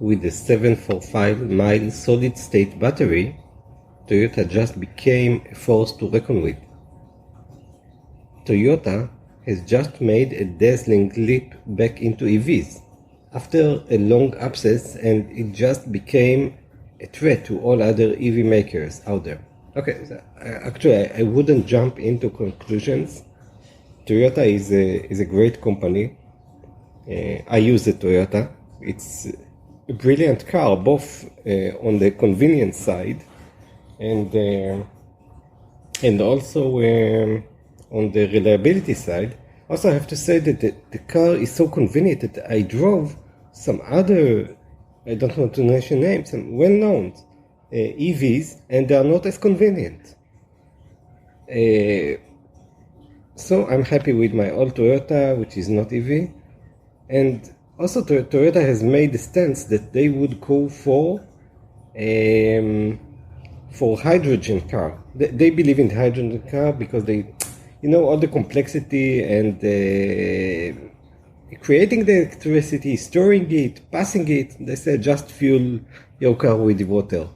with a 745-mile solid-state battery, Toyota just became a force to reckon with. Toyota has just made a dazzling leap back into EVs after a long absence, and it just became a threat to all other EV makers out there. Okay, so actually I wouldn't jump into conclusions. Toyota is a great company. I use the Toyota. It's a brilliant car, both on the convenience side and also on the reliability side. Also, I have to say that the car is so convenient that I drove some other, I don't want to mention names, some well-known EVs, and they are not as convenient. So I'm happy with my old Toyota, which is not EV. And also Toyota has made the stance that they would go for hydrogen car. They believe in hydrogen car because they, all the complexity and creating the electricity, storing it, passing it. They say just fuel your car with water,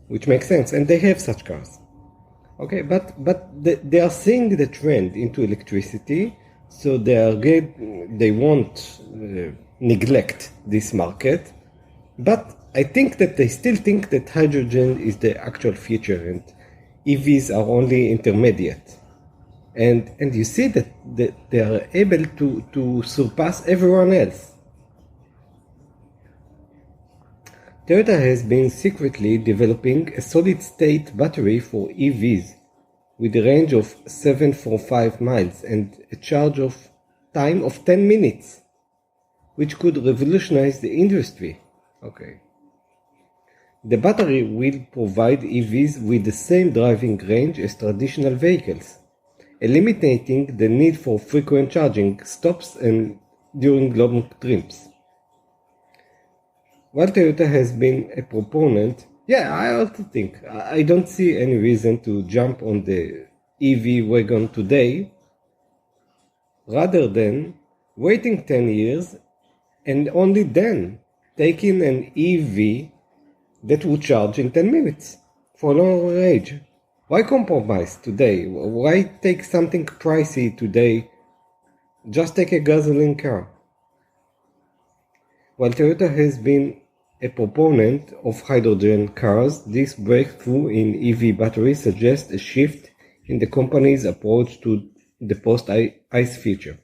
which makes sense, and they have such cars. Okay, but they are seeing the trend into electricity, so they won't neglect this market. But I think that they still think that hydrogen is the actual future, and EVs are only intermediate. And you see that they are able to surpass everyone else. Toyota has been secretly developing a solid-state battery for EVs with a range of 745 miles and a charge of time of 10 minutes, which could revolutionize the industry. Okay. The battery will provide EVs with the same driving range as traditional vehicles, eliminating the need for frequent charging stops and during long trips. While Toyota has been a proponent, I also think I don't see any reason to jump on the EV wagon today, rather than waiting 10 years and only then taking an EV that would charge in 10 minutes for a long range. Why compromise today? Why take something pricey today? Just take a gasoline car. While Toyota has been a proponent of hydrogen cars, this breakthrough in EV batteries suggests a shift in the company's approach to the post-ICE future.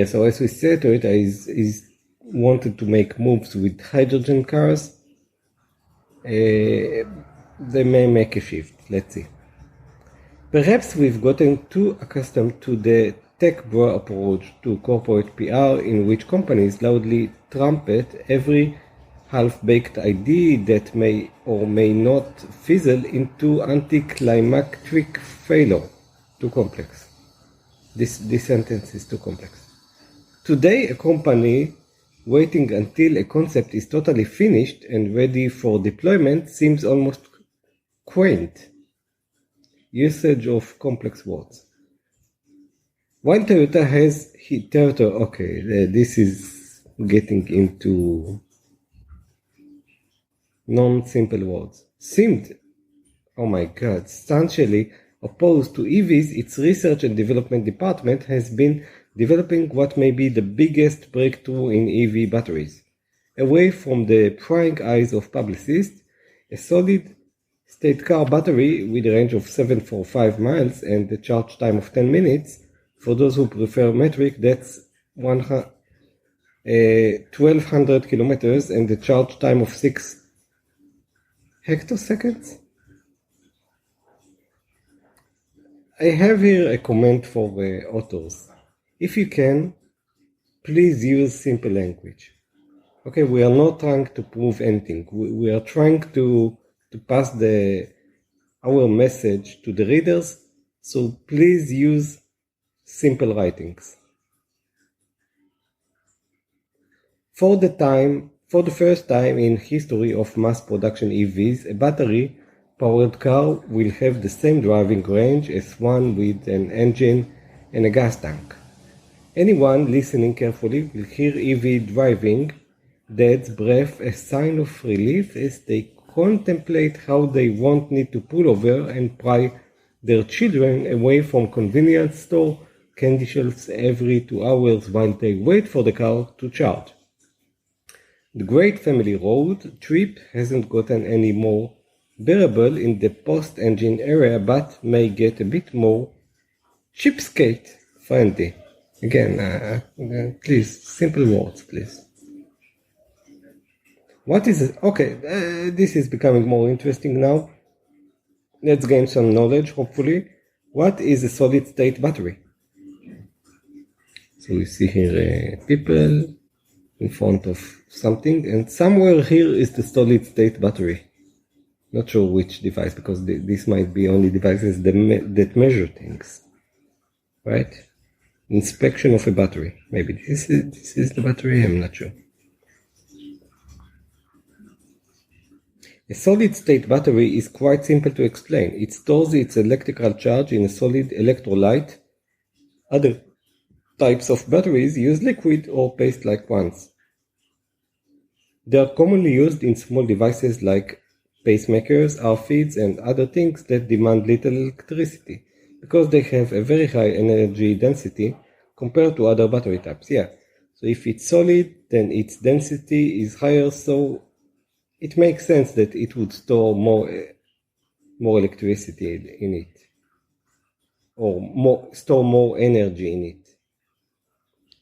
So as we said, Toyota is wanted to make moves with hydrogen cars. They may make a shift. Let's see. Perhaps we've gotten too accustomed to the tech bro approach to corporate PR, in which companies loudly trumpet every half-baked idea that may or may not fizzle into anticlimactic failure. Too complex. This sentence is too complex. Today, a company waiting until a concept is totally finished and ready for deployment seems almost quaint. Usage of complex words. While Toyota has this is getting into non-simple words. Seemed, substantially opposed to EVs, its research and development department has been developing what may be the biggest breakthrough in EV batteries. Away from the prying eyes of publicists, a solid-state car battery with a range of 745 miles and a charge time of 10 minutes. For those who prefer metric, that's 1200 kilometers and the charge time of 6 hectoseconds. I have here a comment for authors. If you can, please use simple language. Okay, we are not trying to prove anything. We are trying to pass our message to the readers, so please use simple writings. For the first time in history of mass production EVs, a battery-powered car will have the same driving range as one with an engine and a gas tank. Anyone listening carefully will hear EV driving dad's breath a sign of relief as they contemplate how they won't need to pull over and pry their children away from convenience store candy shelves every 2 hours while they wait for the car to charge. The great family road trip hasn't gotten any more bearable in the post-engine era, but may get a bit more cheapskate friendly. Again, please, simple words, please. What is it? Okay, this is becoming more interesting now. Let's gain some knowledge, hopefully. What is a solid-state battery? So we see here people in front of something, and somewhere here is the solid-state battery. Not sure which device, because this might be only devices that measure things, right? Inspection of a battery. Maybe this is the battery, I'm not sure. A solid-state battery is quite simple to explain. It stores its electrical charge in a solid electrolyte. Other types of batteries use liquid or paste-like ones. They are commonly used in small devices like pacemakers, RFIDs, and other things that demand little electricity, because they have a very high energy density compared to other battery types. Yeah, so if it's solid, then its density is higher, so it makes sense that it would store more electricity in it, or store more energy in it.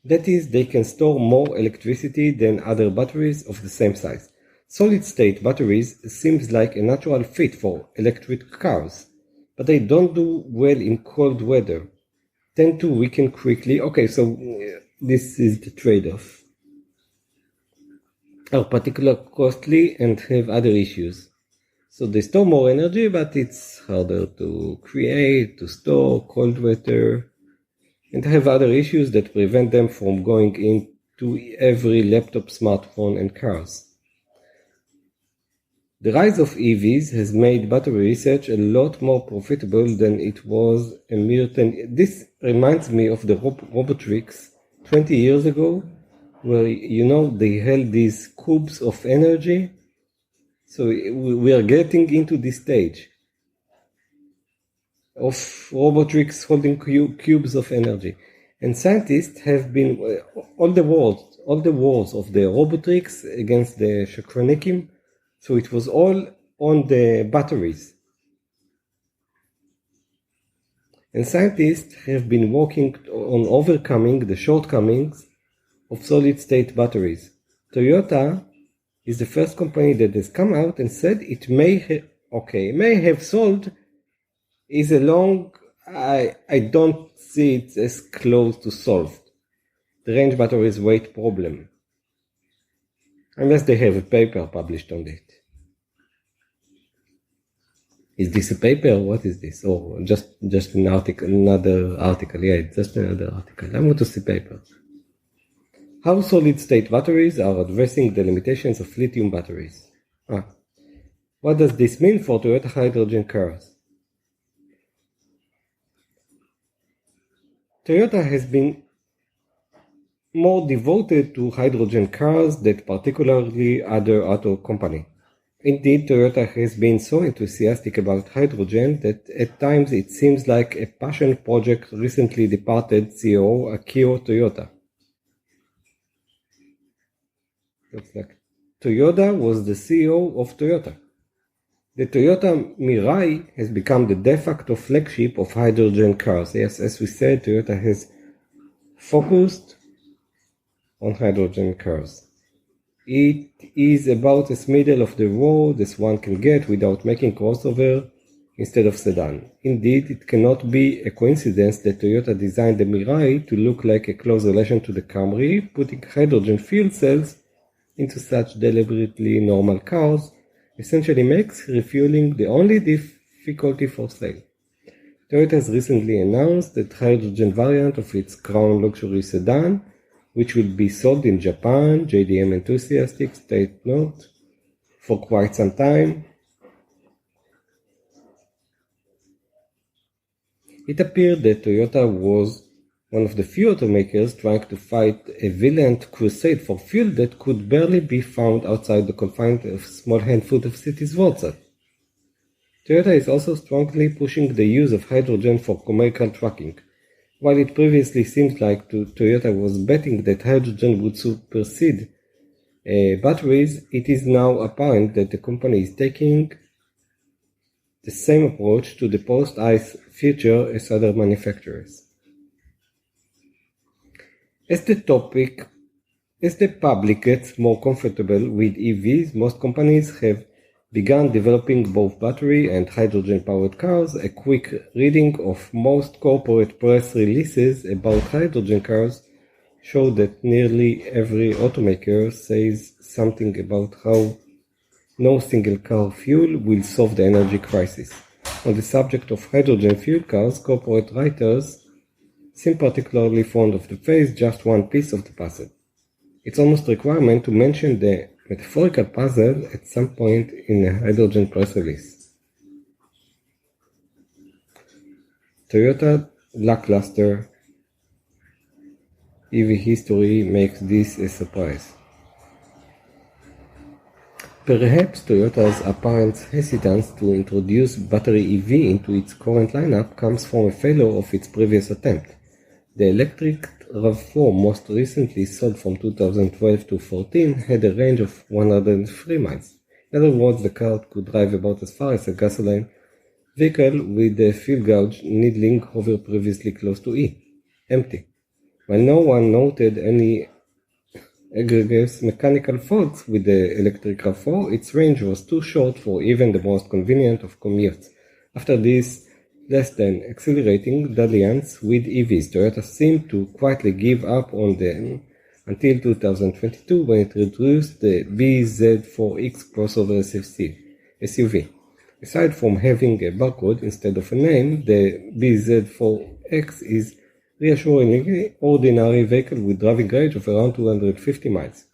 That is, they can store more electricity than other batteries of the same size. Solid-state batteries seems like a natural fit for electric cars, but they don't do well in cold weather, tend to weaken quickly. Okay, so this is the trade-off. Are particularly costly and have other issues. So they store more energy, but it's harder to create, to store, cold weather, and have other issues that prevent them from going into every laptop, smartphone, and cars. The rise of EVs has made battery research a lot more profitable than it was a mere 10. This reminds me of the Robotrix 20 years ago, where they held these cubes of energy. So we are getting into this stage of Robotrix holding cubes of energy. And scientists have been, all the wars of the Robotrix against the Shakranikim, so it was all on the batteries. And scientists have been working on overcoming the shortcomings of solid-state batteries. Toyota is the first company that has come out and said it may have solved is a long, I don't see it as close to solved. The range batteries weight problem. Unless they have a paper published on it. Is this a paper? What is this? Or just an article, another article? Yeah, it's just another article. I want to see papers. How solid-state batteries are addressing the limitations of lithium batteries. What does this mean for Toyota hydrogen cars? Toyota has been more devoted to hydrogen cars than particularly other auto company. Indeed, Toyota has been so enthusiastic about hydrogen that at times it seems like a passion project recently departed CEO Akio Toyoda. Looks like Toyoda was the CEO of Toyota. The Toyota Mirai has become the de facto flagship of hydrogen cars. Yes, as we said, Toyota has focused on hydrogen cars. It is about as middle of the road as one can get without making crossover instead of sedan. Indeed, it cannot be a coincidence that Toyota designed the Mirai to look like a close relation to the Camry, putting hydrogen fuel cells into such deliberately normal cars essentially makes refueling the only difficulty for sale. Toyota has recently announced the hydrogen variant of its Crown luxury sedan, which will be sold in Japan, JDM enthusiasts take note, for quite some time. It appeared that Toyota was one of the few automakers trying to fight a violent crusade for fuel that could barely be found outside the confines of a small handful of cities worldwide. Toyota is also strongly pushing the use of hydrogen for commercial trucking. While it previously seemed like Toyota was betting that hydrogen would supersede batteries, it is now apparent that the company is taking the same approach to the post-ICE future as other manufacturers. As the public gets more comfortable with EVs, most companies have begun developing both battery and hydrogen-powered cars. A quick reading of most corporate press releases about hydrogen cars show that nearly every automaker says something about how no single car fuel will solve the energy crisis. On the subject of hydrogen fuel cars, corporate writers seem particularly fond of the phrase "just one piece of the puzzle." It's almost a requirement to mention the metaphorical puzzle at some point in a hydrogen press release. Toyota lackluster EV history makes this a surprise. Perhaps Toyota's apparent hesitance to introduce battery EV into its current lineup comes from a failure of its previous attempt. The electric RAV4, most recently sold from 2012 to 2014, had a range of 103 miles. In other words, the car could drive about as far as a gasoline vehicle with the fuel gauge needling hover previously close to empty. While no one noted any egregious mechanical faults with the electric RAV4, its range was too short for even the most convenient of commutes. After this less than exhilarating dalliance with EVs, Toyota seemed to quietly give up on them until 2022 when it introduced the bZ4X crossover SUV. Aside from having a barcode instead of a name, the bZ4X is reassuringly ordinary vehicle with driving range of around 250 miles.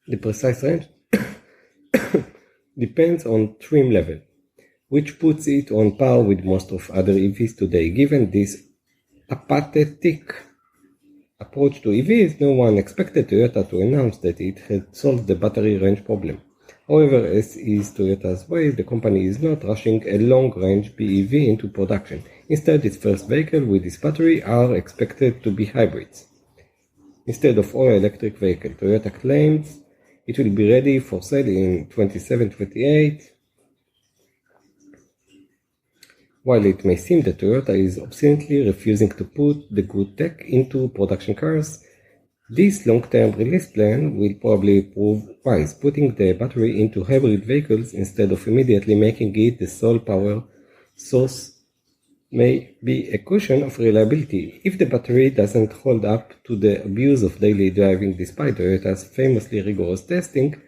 The precise range depends on trim level, which puts it on par with most of other EVs today. Given this apathetic approach to EVs, no one expected Toyota to announce that it had solved the battery range problem. However, as is Toyota's way, the company is not rushing a long-range BEV into production. Instead, its first vehicle with this battery are expected to be hybrids. Instead of all-electric vehicle, Toyota claims it will be ready for sale in 2027-28. While it may seem that Toyota is obstinately refusing to put the good tech into production cars, this long-term release plan will probably prove wise. Putting the battery into hybrid vehicles instead of immediately making it the sole power source may be a cushion of reliability. If the battery doesn't hold up to the abuse of daily driving despite Toyota's famously rigorous testing,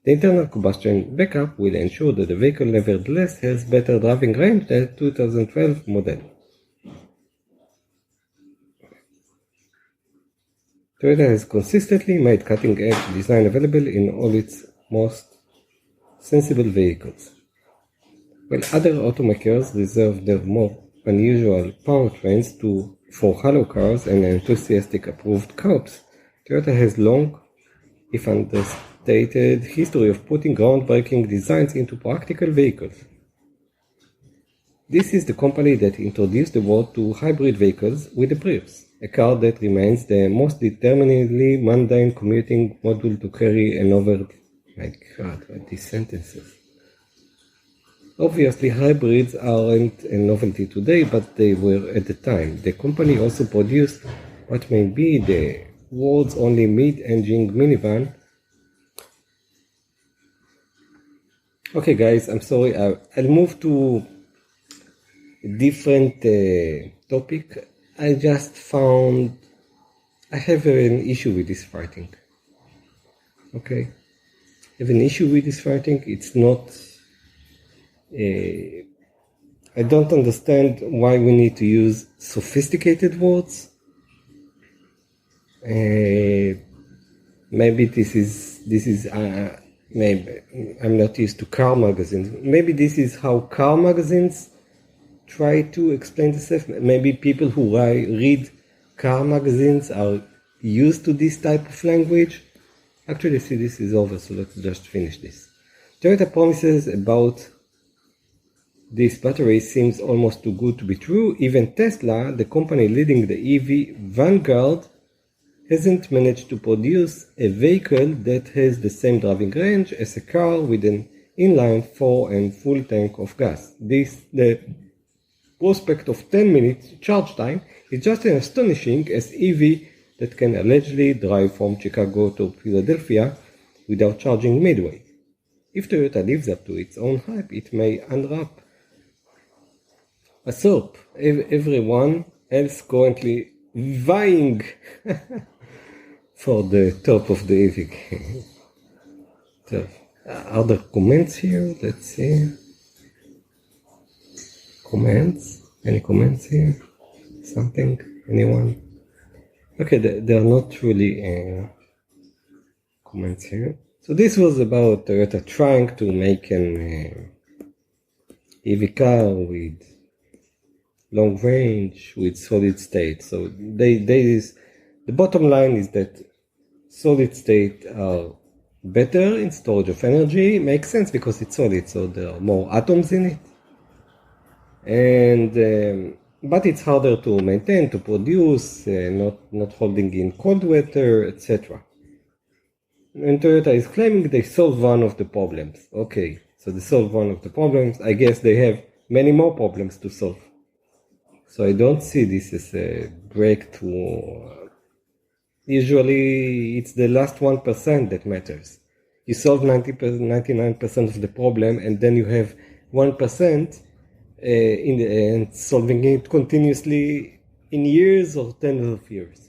the internal combustion backup will ensure that the vehicle nevertheless has better driving range than the 2012 model. Toyota has consistently made cutting-edge design available in all its most sensible vehicles. While other automakers reserve their more unusual powertrains for hollow cars and enthusiastic approved curbs, Toyota has long, if understated, history of putting groundbreaking designs into practical vehicles. This is the company that introduced the world to hybrid vehicles with the Prius, a car that remains the most determinedly mundane commuting module to carry an over... My God, what these sentences. Obviously, hybrids aren't a novelty today, but they were at the time. The company also produced what may be the world's only mid-engine minivan. Okay guys, I'm sorry, I'll move to a different topic. I just found I have an issue with this writing. Okay, I have an issue with this writing. It's not... I don't understand why we need to use sophisticated words. Maybe this is maybe I'm not used to car magazines. Maybe this is how car magazines try to explain themselves. Maybe people who read car magazines are used to this type of language. Actually, see, this is over, so let's just finish this. Toyota promises about this battery seems almost too good to be true. Even Tesla, the company leading the EV vanguard, hasn't managed to produce a vehicle that has the same driving range as a car with an inline 4 and full tank of gas. The prospect of 10 minutes charge time is just as astonishing as EV that can allegedly drive from Chicago to Philadelphia without charging midway. If Toyota lives up to its own hype, it may unwrap a soap. Everyone else currently vying for the top of the EV game. So, are there comments here? Let's see. Comments? Any comments here? Something? Anyone? Okay, there are not really comments here. So this was about Toyota trying to make an EV car with long range, with solid state. So the bottom line is that solid state are better in storage of energy. Makes sense because it's solid, so there are more atoms in it. And but it's harder to maintain, to produce, not holding in cold weather, etc. And Toyota is claiming they solve one of the problems. Okay, so they solve one of the problems. I guess they have many more problems to solve. So I don't see this as a breakthrough. Usually it's the last 1% that matters. You solve 99% of the problem, and then you have 1% in the end, solving it continuously in years or tens of years.